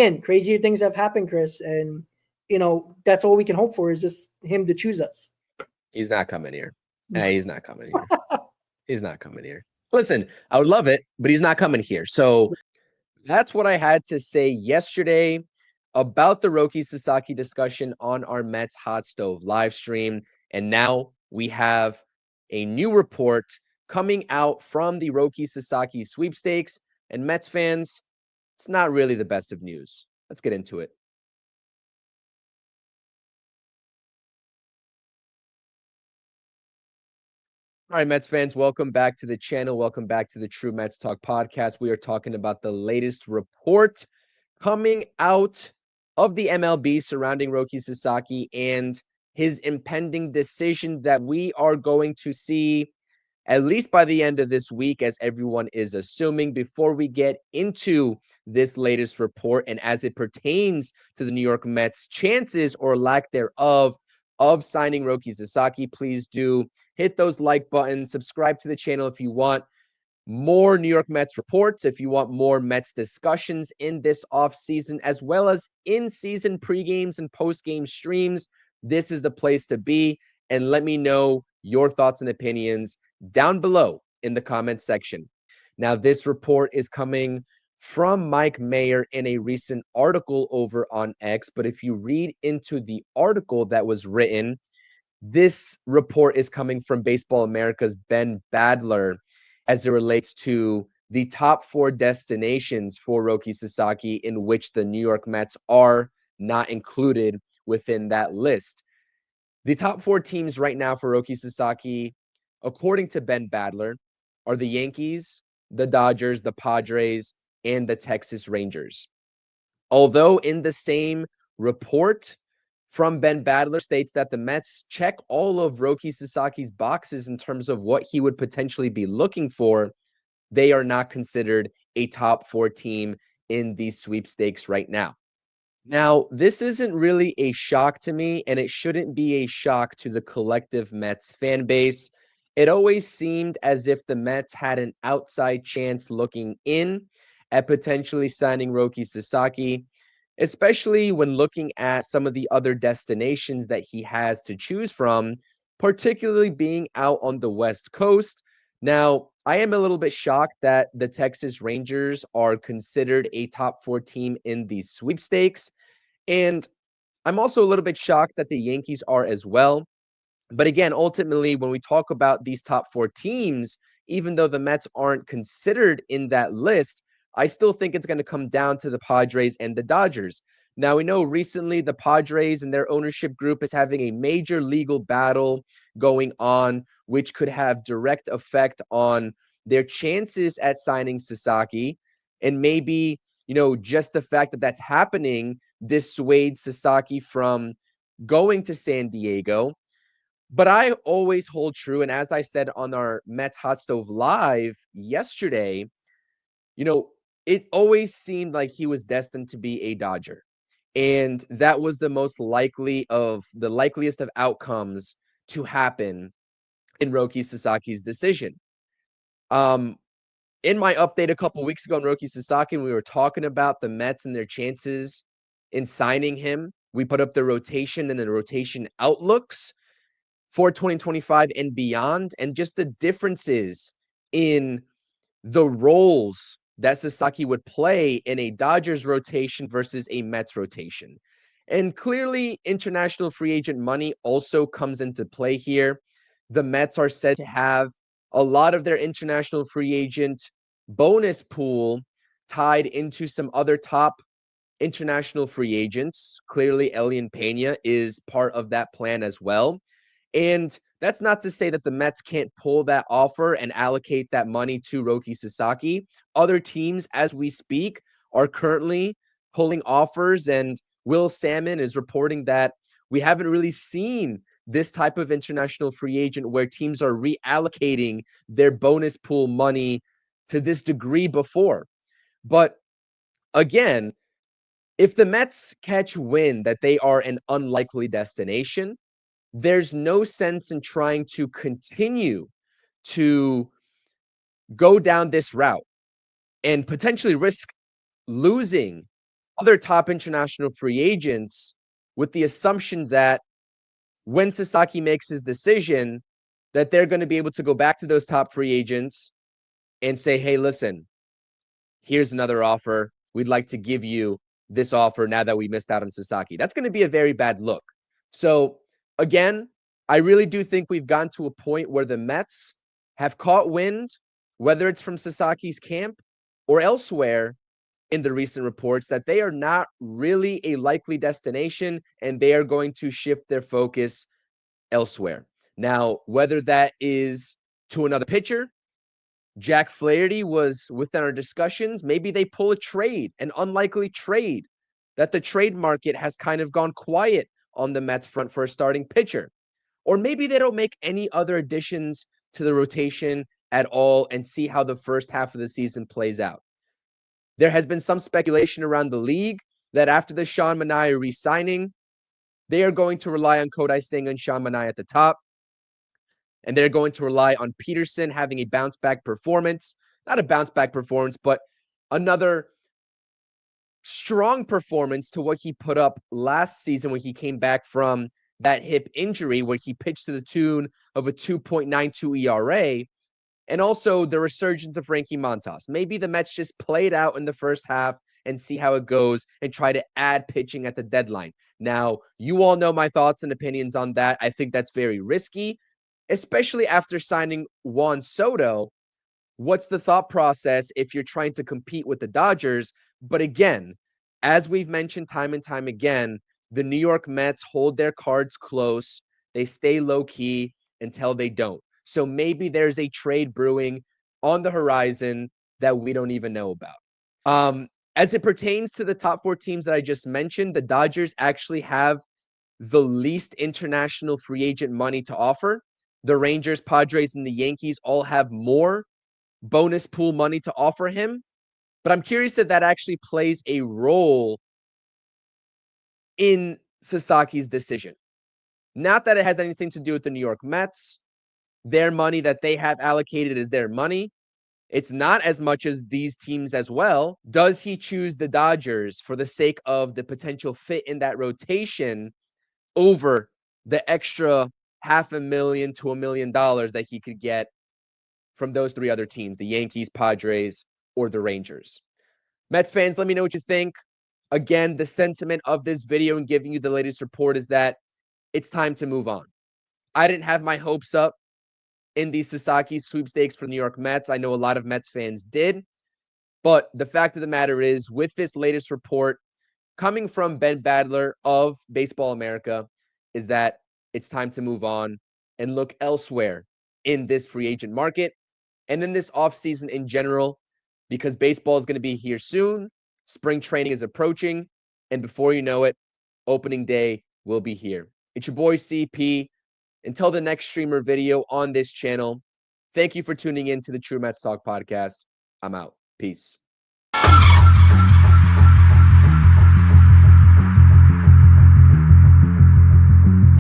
And crazier things have happened, Chris, and that's all we can hope for is just him to choose us. He's not coming here. He's not coming here. He's not coming here. Listen, I would love it, but he's not coming here. So that's what I had to say yesterday about the Roki Sasaki discussion on our Mets Hot Stove live stream. And now we have a new report coming out from the Roki Sasaki sweepstakes. And Mets fans, it's not really the best of news. Let's get into it. All right, Mets fans, welcome back to the channel. Welcome back to the True Mets Talk podcast. We are talking about the latest report coming out of the MLB surrounding Roki Sasaki and his impending decision that we are going to see at least by the end of this week, as everyone is assuming. Before we get into this latest report and as it pertains to the New York Mets' chances or lack thereof of signing Roki Sasaki, please do hit those like buttons, subscribe to the channel if you want more New York Mets reports, if you want more Mets discussions in this offseason, as well as in-season pre-games and post-game streams. This is the place to be. And let me know your thoughts and opinions down below in the comments section. Now, this report is coming from Mike Mayer in a recent article over on X. But if you read into the article that was written, this report is coming from Baseball America's Ben Badler as it relates to the top 4 destinations for Roki Sasaki, in which the New York Mets are not included within that list. The top 4 teams right now for Roki Sasaki, according to Ben Badler, are the Yankees, the Dodgers, the Padres, and the Texas Rangers. Although in the same report from Ben Badler states that the Mets check all of Roki Sasaki's boxes in terms of what he would potentially be looking for, they are not considered a top 4 team in these sweepstakes right now. Now, this isn't really a shock to me, and it shouldn't be a shock to the collective Mets fan base. It always seemed as if the Mets had an outside chance looking in at potentially signing Roki Sasaki, especially when looking at some of the other destinations that he has to choose from, particularly being out on the West Coast. Now, I am a little bit shocked that the Texas Rangers are considered a top 4 team in these sweepstakes. And I'm also a little bit shocked that the Yankees are as well. But again, ultimately, when we talk about these top 4 teams, even though the Mets aren't considered in that list, I still think it's going to come down to the Padres and the Dodgers. Now, we know recently the Padres and their ownership group is having a major legal battle going on, which could have direct effect on their chances at signing Sasaki. And maybe, just the fact that that's happening dissuades Sasaki from going to San Diego. But I always hold true, and as I said on our Mets Hot Stove Live yesterday, it always seemed like he was destined to be a Dodger. And that was the likeliest of outcomes to happen in Roki Sasaki's decision. In my update a couple weeks ago on Roki Sasaki, we were talking about the Mets and their chances in signing him. We put up the rotation and the rotation outlooks for 2025 and beyond, and just the differences in the roles that Sasaki would play in a Dodgers rotation versus a Mets rotation. And clearly, international free agent money also comes into play here. The Mets are said to have a lot of their international free agent bonus pool tied into some other top international free agents. Clearly, Elian Pena is part of that plan as well. And that's not to say that the Mets can't pull that offer and allocate that money to Roki Sasaki. Other teams, as we speak, are currently pulling offers, and Will Salmon is reporting that we haven't really seen this type of international free agent where teams are reallocating their bonus pool money to this degree before. But again, if the Mets catch wind that they are an unlikely destination, there's no sense in trying to continue to go down this route and potentially risk losing other top international free agents with the assumption that when Sasaki makes his decision, that they're going to be able to go back to those top free agents and say, hey, listen, here's another offer. We'd like to give you this offer now that we missed out on Sasaki. That's going to be a very bad look. So again, I really do think we've gotten to a point where the Mets have caught wind, whether it's from Sasaki's camp or elsewhere in the recent reports, that they are not really a likely destination and they are going to shift their focus elsewhere. Now, whether that is to another pitcher, Jack Flaherty was within our discussions. Maybe they pull a trade, an unlikely trade, that the trade market has kind of gone quiet on the Mets front for a starting pitcher. Or maybe they don't make any other additions to the rotation at all and see how the first half of the season plays out. There has been some speculation around the league that after the Sean Manaea re-signing, they are going to rely on Kodai Singh and Sean Manaea at the top. And they're going to rely on Peterson having a bounce back performance. Not a bounce back performance, but another strong performance to what he put up last season when he came back from that hip injury, where he pitched to the tune of a 2.92 ERA. And also the resurgence of Frankie Montas. Maybe the Mets just play it out in the first half and see how it goes and try to add pitching at the deadline. Now, you all know my thoughts and opinions on that. I think that's very risky, especially after signing Juan Soto. What's the thought process if you're trying to compete with the Dodgers? But again, as we've mentioned time and time again, the New York Mets hold their cards close. They stay low key until they don't. So maybe there's a trade brewing on the horizon that we don't even know about. As it pertains to the top four teams that I just mentioned, the Dodgers actually have the least international free agent money to offer. The Rangers, Padres, and the Yankees all have more bonus pool money to offer him. But I'm curious if that actually plays a role in Sasaki's decision. Not that it has anything to do with the New York Mets. Their money that they have allocated is their money. It's not as much as these teams as well. Does he choose the Dodgers for the sake of the potential fit in that rotation over the extra $500,000 to $1 million that he could get from those three other teams, the Yankees, Padres, or the Rangers? Mets fans, let me know what you think. Again, the sentiment of this video and giving you the latest report is that it's time to move on. I didn't have my hopes up in the Sasaki sweepstakes for New York Mets. I know a lot of Mets fans did. But the fact of the matter is, with this latest report coming from Ben Badler of Baseball America, is that it's time to move on and look elsewhere in this free agent market and in this offseason in general, because baseball is going to be here soon. Spring training is approaching. And before you know it, opening day will be here. It's your boy CP. Until the next streamer video on this channel, thank you for tuning in to the True Mets Talk podcast. I'm out. Peace.